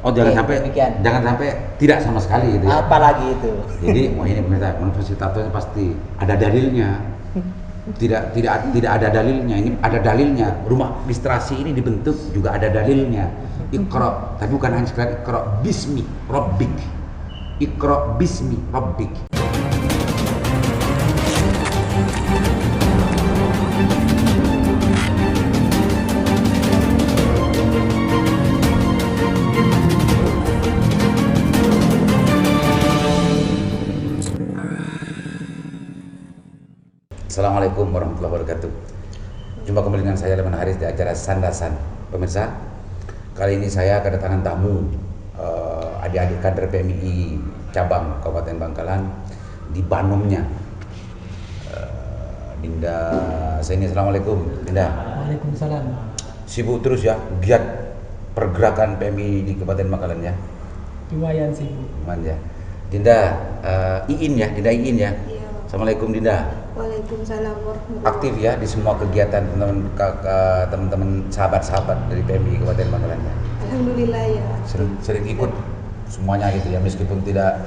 Oh, jangan Oke, sampai demikian. jangan sampai tidak sama sekali gitu ya. Apalagi itu. Jadi wah ini pemirsa, fasilitatornya pasti ada dalilnya. Tidak ada dalilnya. Ini ada dalilnya. Rumah registrasi ini dibentuk juga ada dalilnya. Iqra, tapi bukan hanya sekedar iqra bismi rabbik. Iqra bismi rabbik. Assalamualaikum warahmatullahi wabarakatuh. Jumpa kembali dengan saya Leman Haris di acara Sandasan. Pemirsa, kali ini saya kedatangan tamu adik-adik kader PMI cabang Kabupaten Bangkalan di Banomnya. Dinda Zaini, assalamualaikum. Dinda. Waalaikumsalam. Sibuk terus ya, giat pergerakan PMI di Kabupaten Bangkalan ya. Lumayan sibuk. Cuman ya. Dinda Iin ya, Dinda Iin ya. Iya. Assalamualaikum Dinda. Waalaikumsalam warahmatullahi Aktif ya di semua kegiatan teman-teman sahabat-sahabat dari PMI Kabupaten Bangkalan ya. Alhamdulillah ya. Sering ikut semuanya gitu ya, meskipun tidak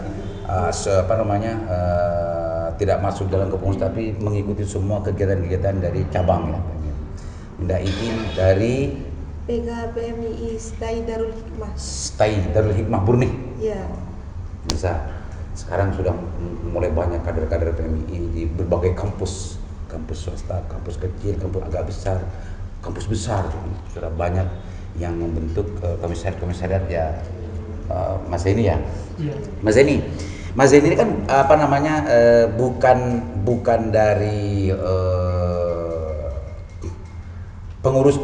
tidak masuk dalam kepengurusan tapi mengikuti semua kegiatan-kegiatan dari cabang ya. Dinda Iin dari PKPMI Stai Darul Hikmah. Stai Darul Hikmah Burnih. Ya. Bisa. Sekarang sudah mulai banyak kader-kader PMI di berbagai kampus swasta, kampus kecil, kampus agak besar, kampus besar sudah banyak yang membentuk komisariat ya. Mas Zaini ya. Iya. Mas Zaini ini kan bukan dari pengurus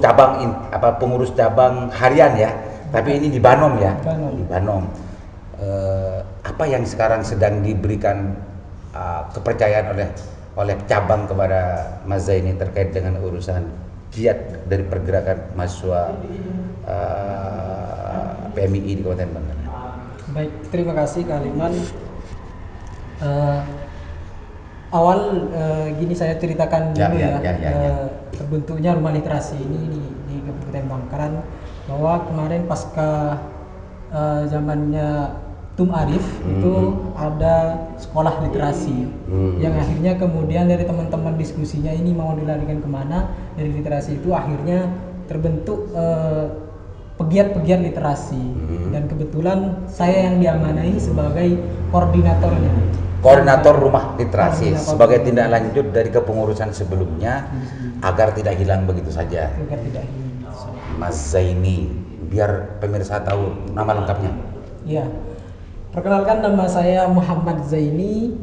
cabang harian ya, tapi ini di Banom ya. Di Banom. Apa yang sekarang sedang diberikan kepercayaan oleh cabang kepada Mas Zaini terkait dengan urusan giat dari pergerakan mahasiswa PMI di Kabupaten Bangkalan. Baik, terima kasih Kak Liman. Awal gini saya ceritakan dulu ya. Terbentuknya rumah literasi ini di Kabupaten Bangkalan, bahwa kemarin pasca zamannya Tum Arif itu ada sekolah literasi yang akhirnya kemudian dari teman-teman diskusinya ini mau dilarikan kemana, dari literasi itu akhirnya terbentuk pegiat-pegiat literasi dan kebetulan saya yang diamanai sebagai koordinatornya. Koordinator rumah literasi sebagai tindak lanjut dari kepengurusan sebelumnya agar tidak hilang begitu saja. Agar tidak hilang. Mas Zaini, biar pemirsa tahu nama lengkapnya. Ya, perkenalkan nama saya Muhammad Zaini.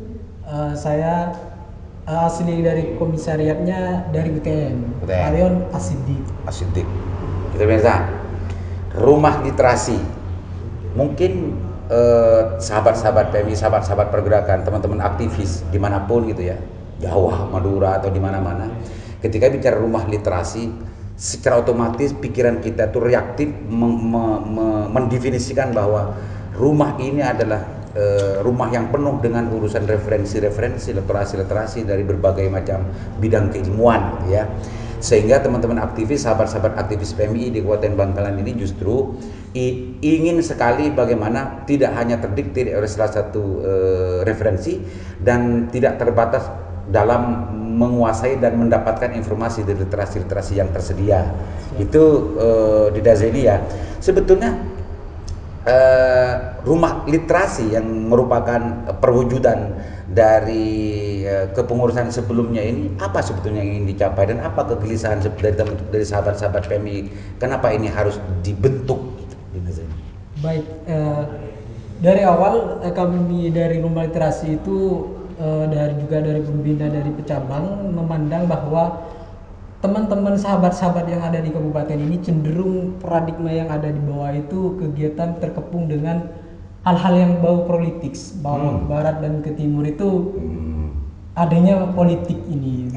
Saya asli dari komisariatnya dari UTM. Alion Asidik. Kita pemirsa, rumah literasi. Mungkin sahabat-sahabat PMI, sahabat-sahabat pergerakan, teman-teman aktivis dimanapun gitu ya, Jawa, Madura atau di mana-mana, ketika bicara rumah literasi, secara otomatis pikiran kita itu reaktif mendefinisikan bahwa rumah ini adalah rumah yang penuh dengan urusan referensi-referensi, literasi dari berbagai macam bidang keilmuan gitu ya. Sehingga teman-teman aktivis, sahabat-sahabat aktivis PMI di Kabupaten Bangkalan ini justru ingin sekali bagaimana tidak hanya terdikte oleh salah satu referensi dan tidak terbatas dalam menguasai dan mendapatkan informasi dari literasi-literasi yang tersedia. Itu di Dazeni ya. Sebetulnya rumah literasi yang merupakan perwujudan dari kepengurusan sebelumnya ini, apa sebetulnya yang ingin dicapai dan apa kegelisahan dari sahabat-sahabat PMI, kenapa ini harus dibentuk? Baik, dari awal kami dari rumah literasi itu dari pembina dari pecabang memandang bahwa teman-teman sahabat-sahabat yang ada di kabupaten ini cenderung paradigma yang ada di bawah itu kegiatan terkepung dengan hal-hal yang bau politik, bahwa ke barat dan ke timur itu adanya politik ini.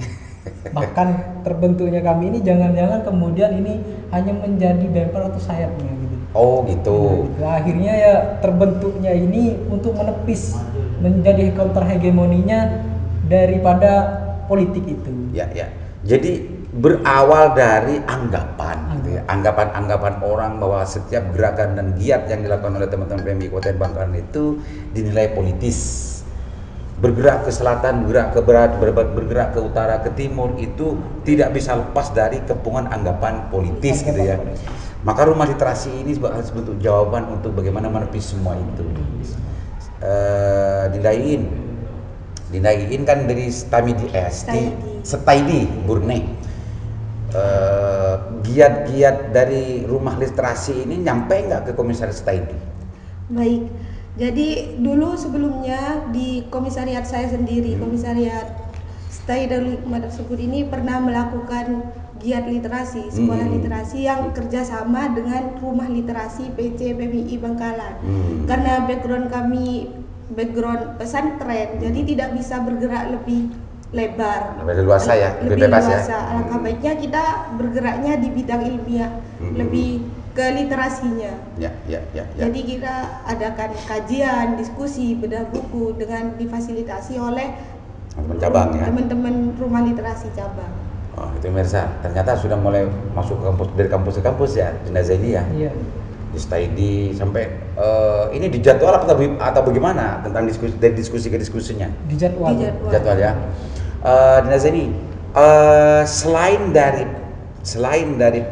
Bahkan terbentuknya kami ini jangan-jangan kemudian ini hanya menjadi bempel atau sayapnya gitu. Oh gitu. Nah, akhirnya ya terbentuknya ini untuk menepis menjadi counter hegemoninya daripada politik itu. Ya. Jadi berawal dari anggapan, gitu ya. Anggapan orang bahwa setiap gerakan dan giat yang dilakukan oleh teman-teman PMI Kabupaten Bangkalan itu dinilai politis. Bergerak ke selatan, bergerak ke barat, bergerak ke utara, ke timur itu tidak bisa lepas dari kepungan anggapan politis gitu ya. Maka rumah literasi ini sebagai jawaban untuk bagaimana menepis semua itu. Dinaikin kan dari Setaidi Burne. Giat-giat dari rumah literasi ini nyampe nggak ke Komisaris Setaidi? Baik, jadi dulu sebelumnya di komisariat saya sendiri, Komisariat Stay Darul Hikmah tersebut ini pernah melakukan giat literasi, sekolah literasi yang kerjasama dengan rumah literasi PC PMI Bangkalan. Karena background kami background pesantren, jadi tidak bisa bergerak lebih lebar, Lebih luasa ya, lebih bebas ya. Alangkah baiknya kita bergeraknya di bidang ilmiah, lebih ke literasinya. Ya. Jadi kita adakan kajian, diskusi, bedah buku dengan difasilitasi oleh Teman cabang ya. teman-teman rumah literasi cabang. Oh, itu Mirsa. Ternyata sudah mulai masuk ke kampus, dari kampus ke kampus ya, jenazah ini ya. Iya. Di Staidi sampai ini dijadwal atau bagaimana tentang diskusi dari diskusi ke diskusinya? Dijadwal. Jadwal ya. Jenazah ini selain dari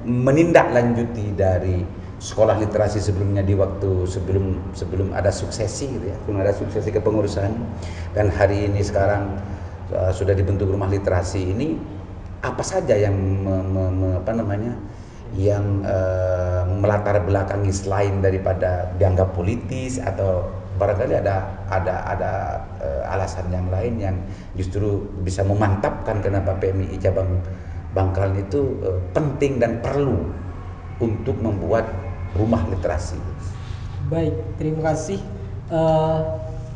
menindaklanjuti dari sekolah literasi sebelumnya di waktu sebelum ada suksesi gitu ya, sebelum ada suksesi kepengurusan, dan hari ini sekarang sudah dibentuk rumah literasi ini, apa saja yang melatar belakangi selain daripada dianggap politis, atau barangkali ada alasan yang lain yang justru bisa memantapkan kenapa PMI cabang Bangkalan itu penting dan perlu untuk membuat rumah literasi. Baik, terima kasih.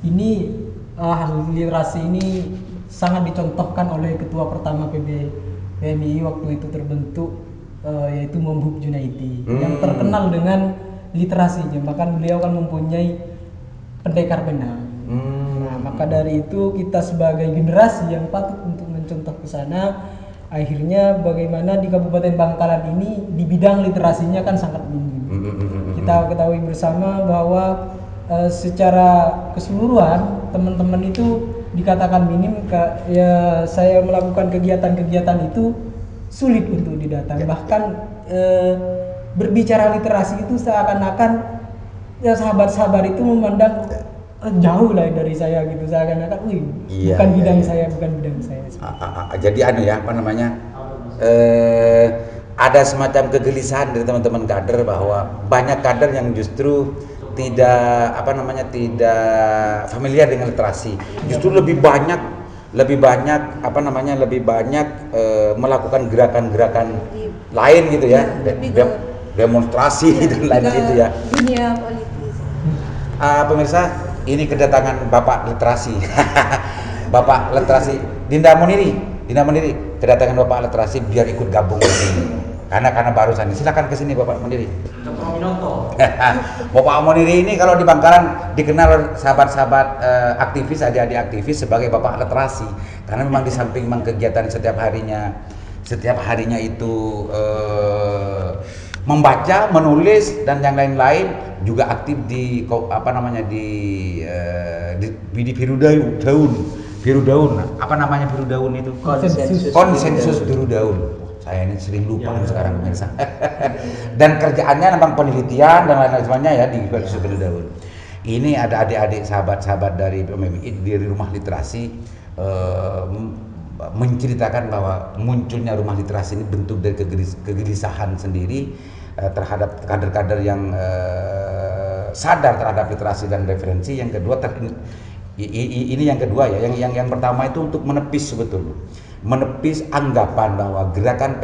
Ini literasi ini sangat dicontohkan oleh ketua pertama PMI waktu itu terbentuk, yaitu Membub Junaidi, yang terkenal dengan literasinya. Bahkan beliau kan mempunyai pendekar benang. Nah, maka dari itu kita sebagai generasi yang patut untuk mencontoh ke sana. Akhirnya bagaimana di Kabupaten Bangkalan ini di bidang literasinya kan sangat minim. Kita ketahui bersama bahwa secara keseluruhan teman-teman itu dikatakan minim. Ya, saya melakukan kegiatan-kegiatan itu sulit untuk didatang. Bahkan berbicara literasi itu seakan-akan ya sahabat-sahabat itu memandang jauh lah dari saya gitu, seakan-akan bukan bidang saya. Jadi ada semacam kegelisahan dari teman-teman kader bahwa banyak kader yang justru tidak familiar dengan literasi, justru lebih banyak melakukan gerakan-gerakan lain gitu ya, demonstrasi dan lain itu ya. Dunia politis. Pemirsa, ini kedatangan Bapak Literasi. Bapak Literasi Dinda Muniri, kedatangan Bapak Literasi biar ikut gabung ini. Karena barusan ini. Silakan ke sini Bapak Muniri. Bapak Muniri ini kalau di Bangkalan dikenal sahabat-sahabat aktivis, adik-adik aktivis sebagai Bapak Literasi, karena memang di samping kegiatan setiap harinya itu membaca, menulis dan yang lain-lain, juga aktif di biru daun. Apa namanya biru daun itu? Konsensus biru daun. Saya ini sering lupa sekarang pemirsa. Dan kerjaannya memang penelitian dan lain-lain sebagainya ya di konsensus biru daun. Ini ada adik-adik sahabat-sahabat dari PMI dari rumah literasi menceritakan bahwa munculnya rumah literasi ini bentuk dari kegelisahan sendiri terhadap kader-kader yang sadar terhadap literasi dan referensi. Yang kedua yang pertama itu untuk menepis anggapan bahwa gerakan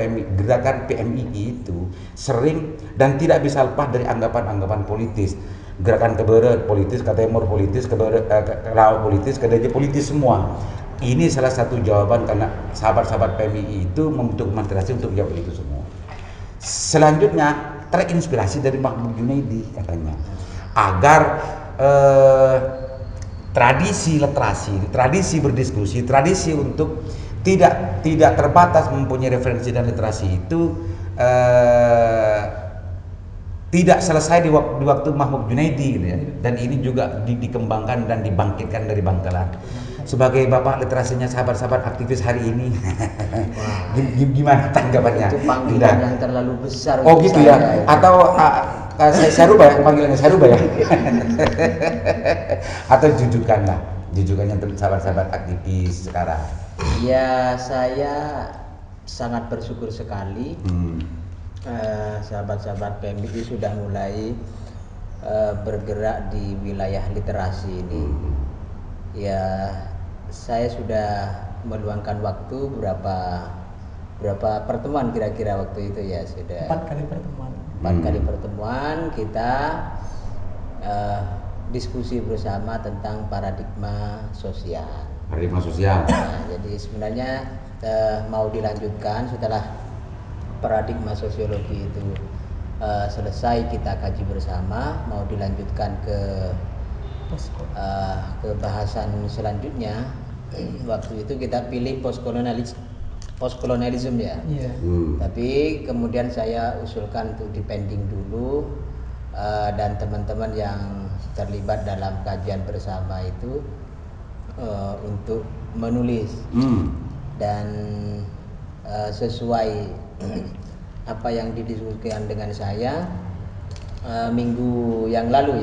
PMI itu sering dan tidak bisa lepas dari anggapan politis. Gerakan ke barat politis, ke timur politis, ke laut politis, ke daya politis semua. Ini salah satu jawaban karena sahabat-sahabat PMI itu membentuk literasi untuk jawab itu semua. Selanjutnya terinspirasi dari Membub Junaidi katanya, agar tradisi literasi, tradisi berdiskusi, tradisi untuk tidak terbatas mempunyai referensi dan literasi itu tidak selesai di waktu Mahmud Junaidi gitu ya. Dan ini juga dikembangkan dan dibangkitkan dari Bangkalan. Sebagai bapak literasinya sahabat-sahabat aktivis hari ini, gimana tanggapannya? Itu panggilan yang terlalu besar. Oh gitu ya? Atau saya rubah ya, panggilannya saya rubah ya? Atau jujukannya untuk sahabat-sahabat aktivis sekarang? Ya, saya sangat bersyukur sekali. Sahabat-sahabat PMI sudah mulai bergerak di wilayah literasi ini. Ya, saya sudah meluangkan waktu berapa pertemuan kira-kira waktu itu ya, sudah 4 kali pertemuan. 4 kali pertemuan kita diskusi bersama tentang paradigma sosial. Paradigma sosial. Nah, jadi sebenarnya mau dilanjutkan setelah paradigma sosiologi itu selesai kita kaji bersama, mau dilanjutkan ke bahasan selanjutnya. Waktu itu kita pilih postkolonialisme ya. Iya. Tapi kemudian saya usulkan untuk dipending dulu, dan teman-teman yang terlibat dalam kajian bersama itu untuk menulis dan sesuai apa yang didiskusikan dengan saya minggu yang lalu,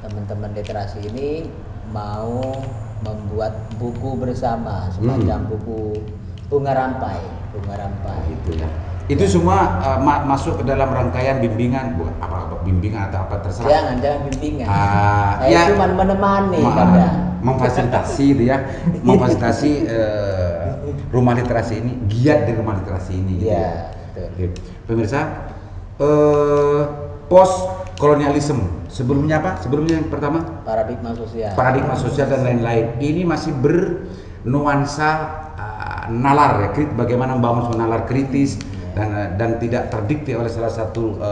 teman-teman literasi ini mau membuat buku bersama, semacam buku bunga rampai Itu ya. Itu semua masuk ke dalam rangkaian bimbingan, bukan bimbingan atau apa terserah. Jangan bimbingan. Ya, cuma menemani memfasilitasi itu ya, memfasilitasi rumah literasi ini, giat di rumah literasi ini. Iya, gitu. Pemirsa, post kolonialisme. Sebelumnya apa? Sebelumnya yang pertama paradigma sosial dan lain-lain. Ini masih bernuansa nalar ya, bagaimana membangun sebuah nalar kritis dan tidak terdikte oleh salah satu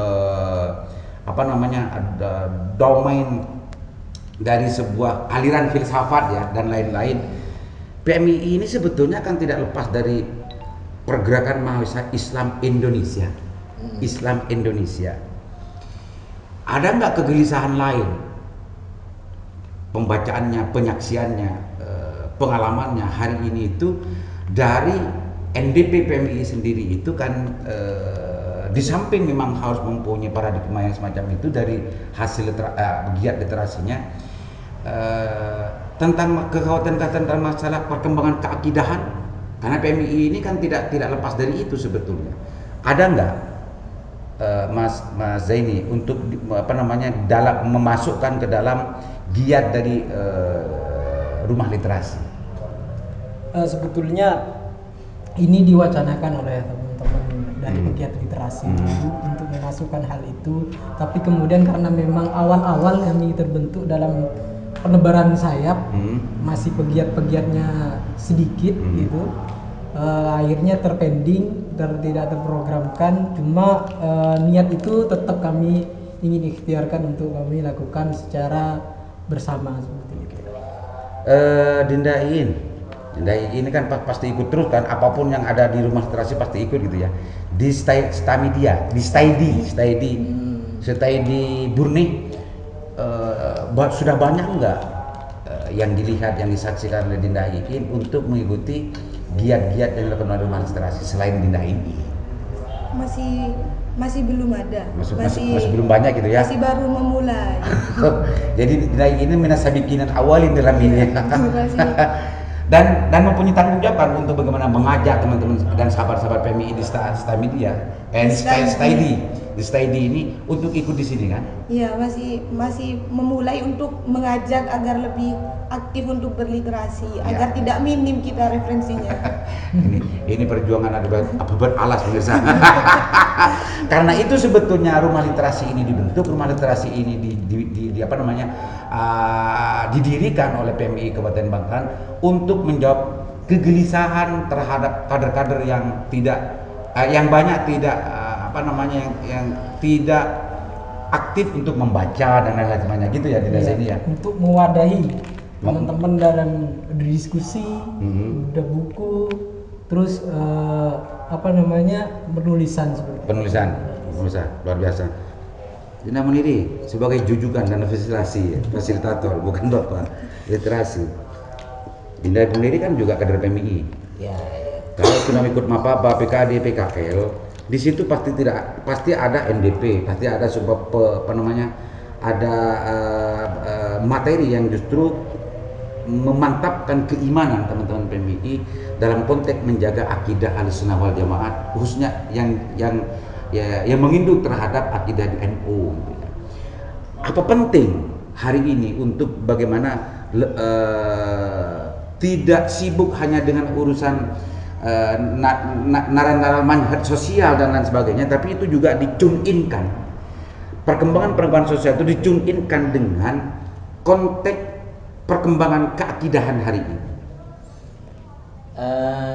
domain dari sebuah aliran filsafat ya dan lain-lain. PMI ini sebetulnya kan tidak lepas dari pergerakan mahasiswa Islam Indonesia. Islam Indonesia. Ada nggak kegelisahan lain? Pembacaannya, penyaksiannya, pengalamannya hari ini itu dari NDP PMI sendiri itu kan di samping memang harus mempunyai paradigma yang semacam itu dari hasil giat literasinya, tentang kekhawatiran tentang masalah perkembangan keakidahan, karena PMI ini kan tidak lepas dari itu sebetulnya. Ada nggak Mas Zaini untuk dalam memasukkan ke dalam giat dari rumah literasi? Sebetulnya ini diwacanakan oleh teman-teman dari pegiat literasi untuk memasukkan hal itu, tapi kemudian karena memang awal-awal kami terbentuk dalam penebaran sayap, masih pegiat-pegiatnya sedikit gitu, akhirnya terpending, tidak terprogramkan. Cuma niat itu tetap kami ingin ikhtiarkan untuk kami lakukan secara bersama seperti itu. Dinda ini kan pasti ikut terus kan, apapun yang ada di rumah literasi pasti ikut gitu ya. Di Staidi Burni, sudah banyak enggak yang dilihat, yang disaksikan oleh Dinda Iin untuk mengikuti giat-giat yang dilakukan oleh rumah literasi selain Dinda ini? Masih belum ada. Masih belum banyak gitu ya. Masih baru memulai. Jadi Dinda ini menasabikinan awalin dalam ini. dan mempunyai tanggung jawab kan untuk bagaimana mengajak teman-teman dan sahabat-sahabat PMI di Staidi ini untuk ikut di sini kan? Iya, masih memulai untuk mengajak agar lebih aktif untuk berliterasi, agar tidak minim kita referensinya. ini perjuangan ada beralas pemirsa. Karena itu sebetulnya rumah literasi ini dibentuk, rumah literasi ini didirikan oleh PMI Kabupaten Bangkalan untuk menjawab kegelisahan terhadap kader-kader yang tidak aktif untuk membaca dan lain-lain sebagainya gitu ya di desa ini ya. Untuk mewadahi teman-teman dalam diskusi, udah buku, terus penulisan seperti itu. Penulisan luar biasa. Dinda Muniri sebagai jujukan dan fasilitator, bukan bapak literasi. Dinda Muniri kan juga kader PMI. Ya, ya. Kalau sudah ikut Mapapa, PKD, PKL, di situ pasti ada NDP, pasti ada ada materi yang justru memantapkan keimanan teman-teman PMI dalam konteks menjaga akidah Ahlussunnah wal Jamaah, khususnya yang menginduk terhadap akidah di NU. Apa penting hari ini untuk bagaimana tidak sibuk hanya dengan urusan naran-naran manhaj sosial dan lain sebagainya, tapi itu juga dicun-inkan. Perkembangan sosial itu dicun-inkan dengan konteks perkembangan keakidahan hari ini.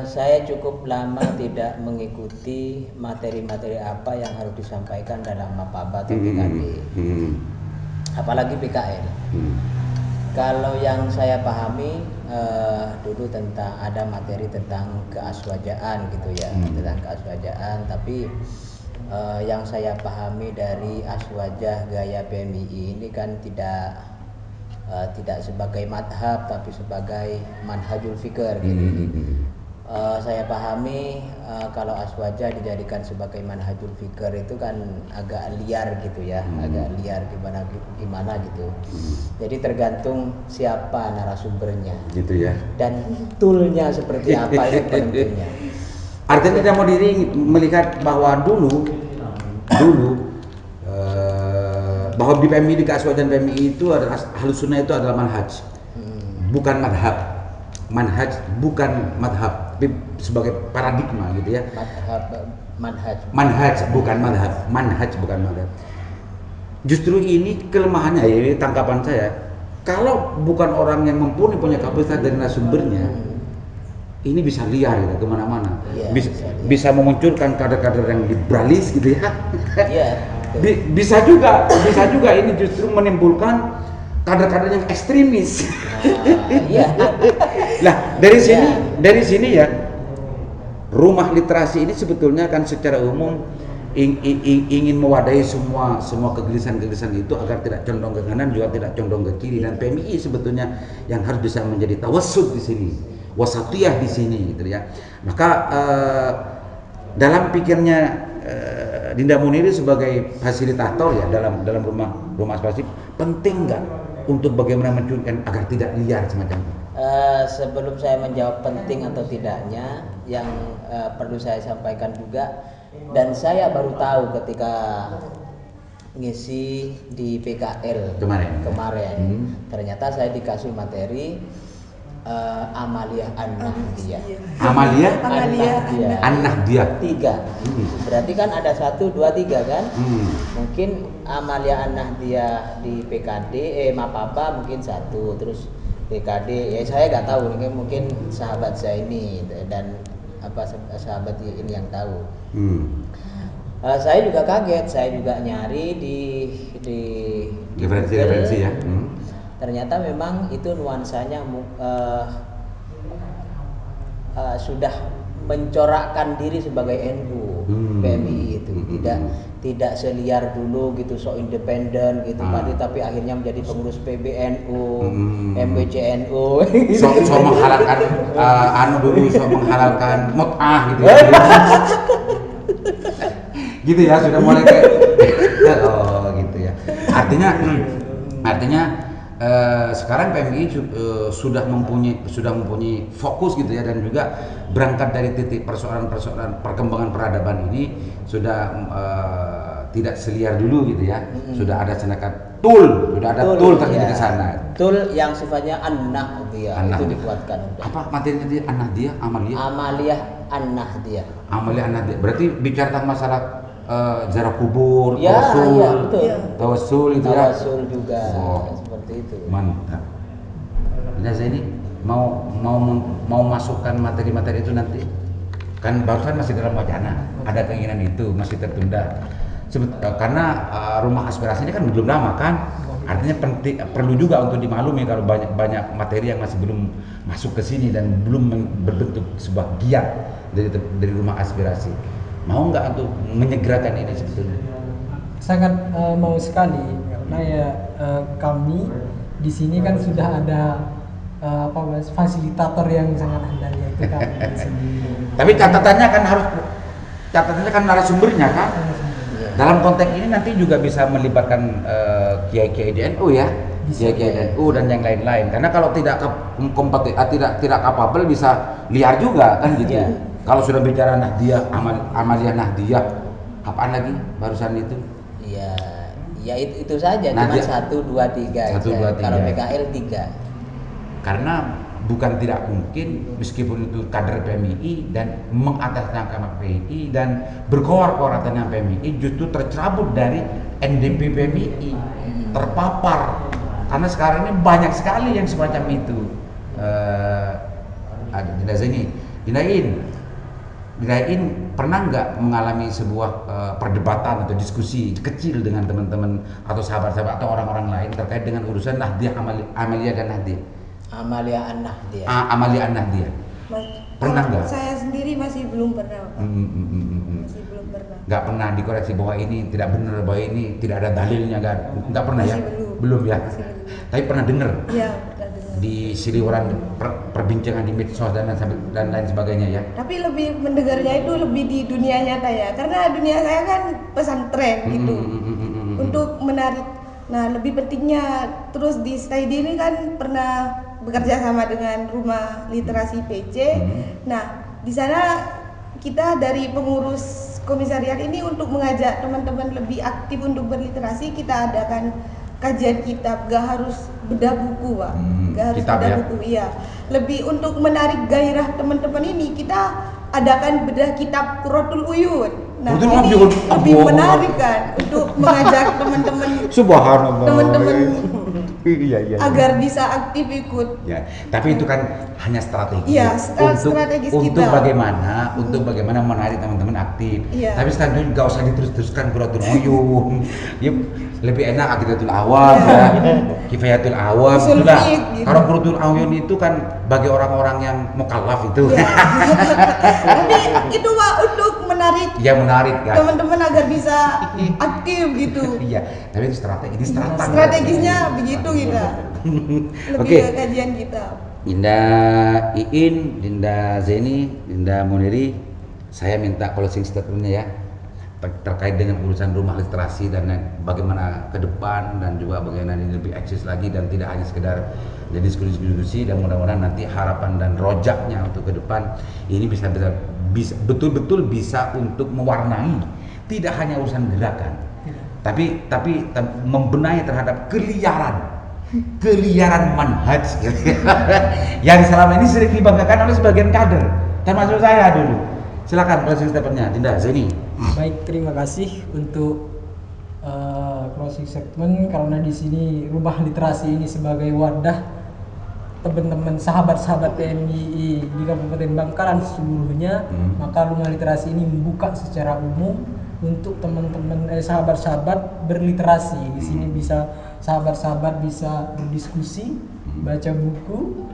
Saya cukup lama tidak mengikuti materi-materi apa yang harus disampaikan dalam Mapaba atau PKD, apalagi PKL. Kalau yang saya pahami dulu tentang ada materi tentang keaswajaan gitu ya, tentang keaswajaan. Tapi yang saya pahami dari aswajah gaya PMI ini kan tidak sebagai madhab tapi sebagai manhajul fikr gitu. Saya pahami kalau aswajah dijadikan sebagai manhajul fikr itu kan agak liar gitu ya, agak liar gimana gitu. Jadi tergantung siapa narasumbernya Gitu ya. dan toolnya seperti apa itu pentingnya. Artinya tidak mau diri melihat bahwa dulu bahwa di PMI, di keaswajan PMI itu adalah Ahlussunnah itu adalah manhaj, bukan madhab. Manhaj bukan madhab, tapi sebagai paradigma gitu ya. Manhaj bukan madhab. Justru ini kelemahannya, ya, ini tangkapan saya. Kalau bukan orang yang mumpuni punya kapasitas dari narasumbernya, ini bisa liar gitu kemana-mana. Bisa memunculkan kader-kader yang liberalis gitu ya. Bisa juga ini justru menimbulkan kader-kader yang ekstremis. Nah, dari sini ya, rumah literasi ini sebetulnya kan secara umum ingin mewadahi semua kegelisahan itu agar tidak condong ke kanan juga tidak condong ke kiri, dan PMI sebetulnya yang harus bisa menjadi tawassut di sini, wasatiyah di sini gitu ya. Maka dalam pikirnya Dinda Muniri sebagai fasilitator ya dalam rumah aspirasi, penting nggak untuk bagaimana mencurikan agar tidak liar semacam itu? Sebelum saya menjawab penting atau tidaknya, yang perlu saya sampaikan juga, dan saya baru tahu ketika ngisi di PKL kemarin. Ternyata saya dikasih materi Amaliyah An-Nahdiyah. An-Nahdiyah 3. Berarti kan ada 1, 2, 3 kan? Mungkin Amaliyah An-Nahdiyah di PKD Mapapa mungkin 1, terus PKD ya saya nggak tahu, mungkin sahabat saya ini dan sahabat ini yang tahu. Saya juga kaget, saya juga nyari di referensi ya. Ternyata memang itu nuansanya sudah mencorakkan diri sebagai NU. PMI itu tidak seliar dulu gitu, so independen gitu, tapi akhirnya menjadi pengurus PBNU, MBCNU. So menghalalkan so menghalalkan mut'ah gitu. Gitu ya, sudah mulai kayak gitu ya. Artinya sekarang PMI sudah mempunyai fokus gitu ya, dan juga berangkat dari titik persoalan perkembangan peradaban ini sudah tidak seliar dulu gitu ya. Sudah ada tool terjadi ke sana. Tool yang sifatnya An-Nahdiyah itu dikuatkan. Apa materinya tadi? An-Nahdiyah, Amaliyah An-Nahdiyah. Amaliyah An-Nahdiyah. Berarti bicara tentang masalah ziarah kubur, tawassul itu ya. Tawassul juga seperti itu. Mantap. Nah, saya ini mau masukkan materi-materi itu nanti. Kan barusan masih dalam wacana, ada keinginan itu masih tertunda. Karena rumah aspirasi ini kan belum lama kan. Artinya penting, perlu juga untuk dimaklumi kalau banyak materi yang masih belum masuk ke sini dan belum berbentuk sebuah giat dari rumah aspirasi. Mau nggak untuk menyegerakan ini sebetulnya? Sangat mau sekali, karena ya kami di sini kan sudah ada fasilitator yang sangat handal, yaitu kami di sini. Tapi catatannya kan narasumbernya kan. Dalam konteks ini nanti juga bisa melibatkan kiai-kiai NU ya, kiai-kiai NU dan yang lain-lain. Karena kalau tidak kapabel bisa liar juga kan gitu. Iya. Kalau sudah bicara Nahdiyah, Amaliyah Nahdiyah, apaan lagi barusan itu? Iya, ya itu saja, Nah, cuma 1, 2, 3 1, 2, 3. Kalau PKL 3. Karena bukan tidak mungkin meskipun itu kader PMII dan mengatasnamakan PMII dan berkoar-koar atas nama PMII justru tercerabut dari NDP PMII, terpapar. Karena sekarang ini banyak sekali yang semacam itu. Ada Dinain pernah nggak mengalami sebuah perdebatan atau diskusi kecil dengan teman-teman atau sahabat-sahabat atau orang-orang lain terkait dengan urusan Nahdiyah, Amaliyah dan Nahdiyah? Amalia An-Nahdiyah. Amaliyah An-Nahdiyah. Pernah nggak? Saya sendiri masih belum pernah, Pak. Masih belum pernah. Nggak pernah dikoreksi bahwa ini tidak benar, bahwa ini tidak ada dalilnya, nggak pernah ya? Masih Belum ya? Masih belum. Tapi pernah dengar Iya, pernah dengar. di seliweran perbincangan di medsos dan lain sebagainya ya? Tapi lebih mendengarnya itu lebih di dunia nyata ya, karena dunia saya kan pesantren gitu. Untuk menarik, nah lebih pentingnya terus di Staidi ini kan pernah bekerja sama dengan Rumah Literasi PC. Nah di sana kita dari pengurus komisariat ini untuk mengajak teman-teman lebih aktif untuk berliterasi, kita adakan kajian kitab, gak harus bedah buku, Pak. Gak harus kitab bedah ya? buku, iya. Lebih untuk menarik gairah teman-teman ini, kita adakan bedah kitab Qurratul Uyun. Nah, Qurratul ini Uyun, lebih Allah. menarik kan untuk mengajak teman-teman Subhanallah. teman-teman Iya. agar bisa aktif ikut. Ya, tapi itu kan hanya strategi. Iya, strategis untuk kita. Untuk bagaimana menarik teman-teman aktif. Iya. Tapi sekarang nggak usah diterus-teruskan Qurratul Uyun. Ya, lebih enak Aqidatul Awam ya, Kifayatul Awam. Usul Sudah. fiqh, gitu. Kalau Qurratul Uyun itu kan bagi orang-orang yang mukallaf itu. Iya. Tapi itu Pak untuk menarik Ya menarik kan. teman-teman agar bisa aktif gitu. Iya, tapi itu strategi. Ini strategi. Strategisnya begitu kita. Lebih Oke. ke kajian kita. Dinda Iin, Dinda Zeni, Dinda Muniri, saya minta closing statementnya ya terkait dengan urusan rumah literasi dan bagaimana ke depan dan juga bagaimana ini lebih eksis lagi dan tidak hanya sekedar jadi diskusi dan mudah-mudahan nanti harapan dan rojaknya untuk ke depan ini bisa betul-betul bisa untuk mewarnai tidak hanya urusan gerakan tapi membenahi terhadap keliaran manhaj yang selama ini sering dibanggakan oleh sebagian kader termasuk saya dulu. Silakan closing statementnya, Dinda Zeni. Baik, terima kasih untuk closing statement, karena di sini rumah literasi ini sebagai wadah teman-teman sahabat-sahabat PMII di Kabupaten Bangkalan seluruhnya, maka rumah literasi ini membuka secara umum untuk teman-teman sahabat-sahabat berliterasi. Di sini bisa sahabat-sahabat bisa berdiskusi, baca buku,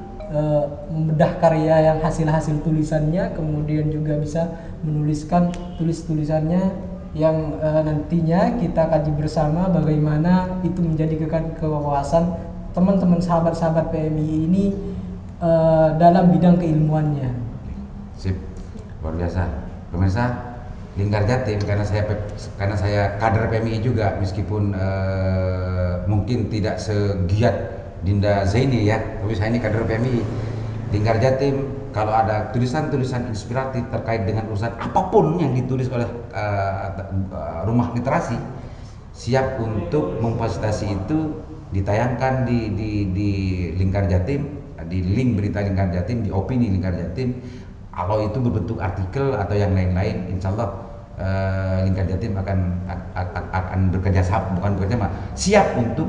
membedah karya yang hasil-hasil tulisannya, kemudian juga bisa menuliskan tulisannya yang nantinya kita kaji bersama bagaimana itu menjadi kewawasan teman-teman sahabat-sahabat PMI ini dalam bidang keilmuannya. Sip, luar biasa. Pemirsa, Lingkar Jatim karena saya kader PMI juga meskipun mungkin tidak segiat Dinda Zaini ya, tapi saya ini kader PMI. Lingkar Jatim kalau ada tulisan-tulisan inspiratif terkait dengan urusan apapun yang ditulis oleh rumah literasi, siap untuk memfasilitasi itu ditayangkan di Lingkar Jatim, di link berita Lingkar Jatim, di opini Lingkar Jatim. Kalau itu berbentuk artikel atau yang lain-lain, insya Allah Lingkar Jatim akan bekerja sama, bukan bekerja sama, siap untuk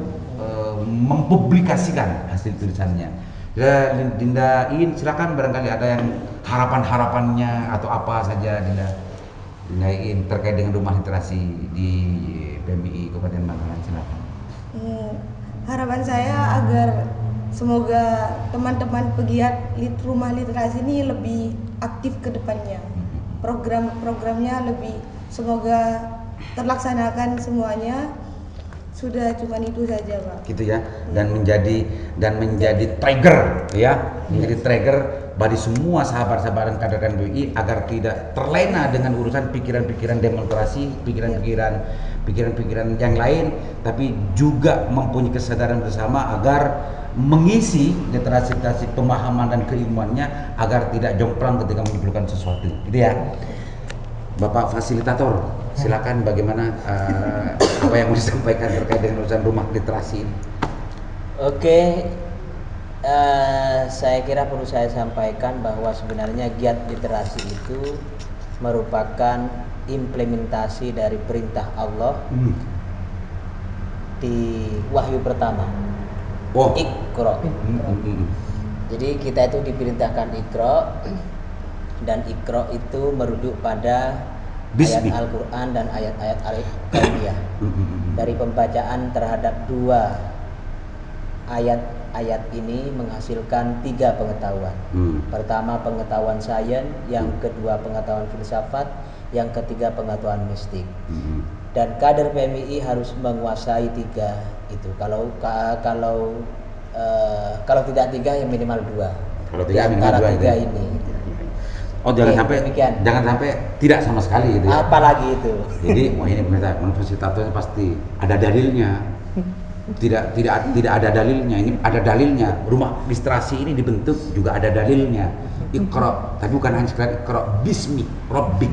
mempublikasikan hasil tulisannya. Dinda Iin, silakan barangkali ada yang harapan-harapannya atau apa saja Dinda Iin terkait dengan rumah literasi di PMI Kabupaten Bangkalan, silakan. harapan saya agar semoga teman-teman pegiat rumah literasi ini lebih aktif ke depannya. Program-programnya lebih semoga terlaksanakan semuanya. Sudah cuman itu saja, Pak. Gitu ya. Dan menjadi trigger ya, menjadi trigger bagi semua sahabat-sahabat dan kader PMI agar tidak terlena dengan urusan pikiran-pikiran demonstrasi, pikiran-pikiran yang lain, tapi juga mempunyai kesadaran bersama agar mengisi literasi pemahaman dan keilmuannya agar tidak jomplang ketika mengumpulkan sesuatu. Gitu ya. Bapak fasilitator, silakan bagaimana apa yang mau disampaikan terkait dengan urusan rumah literasi ini. Oke, saya kira perlu saya sampaikan bahwa sebenarnya giat literasi itu merupakan implementasi dari perintah Allah di wahyu pertama. Oh. Iqra. Jadi kita itu diperintahkan Iqra, dan Iqra itu merujuk pada ayat Al-Quran dan ayat-ayat Al-Qaidiyah. Dari pembacaan terhadap dua ayat-ayat ini menghasilkan 3 pengetahuan. Pertama pengetahuan sains, yang kedua pengetahuan filsafat, yang ketiga pengetahuan mistik. Dan kader PMI harus menguasai 3 itu. Kalau tidak 3 ya minimal 2. Kalau di antara 3 ini. Oh, jangan sampai tidak sama sekali gitu ya. Apalagi itu. Jadi wah ini pemirsa, fasilitatornya pasti ada dalilnya. Tidak ada dalilnya. Ini ada dalilnya. Rumah literasi ini dibentuk juga ada dalilnya. Iqra, tapi bukan hanya sekedar Iqra bismi rabbik.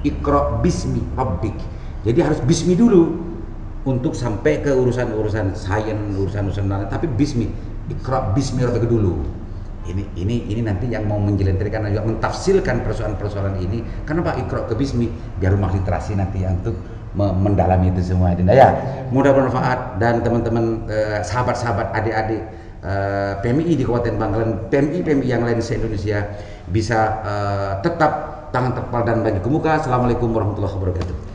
Iqra bismi rabbik. Jadi harus bismi dulu untuk sampai ke urusan sains, urusan lain, tapi bismi. Iqra bismi rabbik dulu. Ini nanti yang mau menjelentirkan dan juga mentafsirkan persoalan-persoalan ini. Kenapa Iqra ke bismi? Biar rumah literasi nanti yang untuk mendalami itu semua. Ya, mudah bermanfaat dan teman-teman sahabat-sahabat adik-adik PMI di Kabupaten Bangkalan, PMI yang lain se-Indonesia bisa tetap tangan terpal dan baju kemuka. Assalamualaikum warahmatullahi wabarakatuh.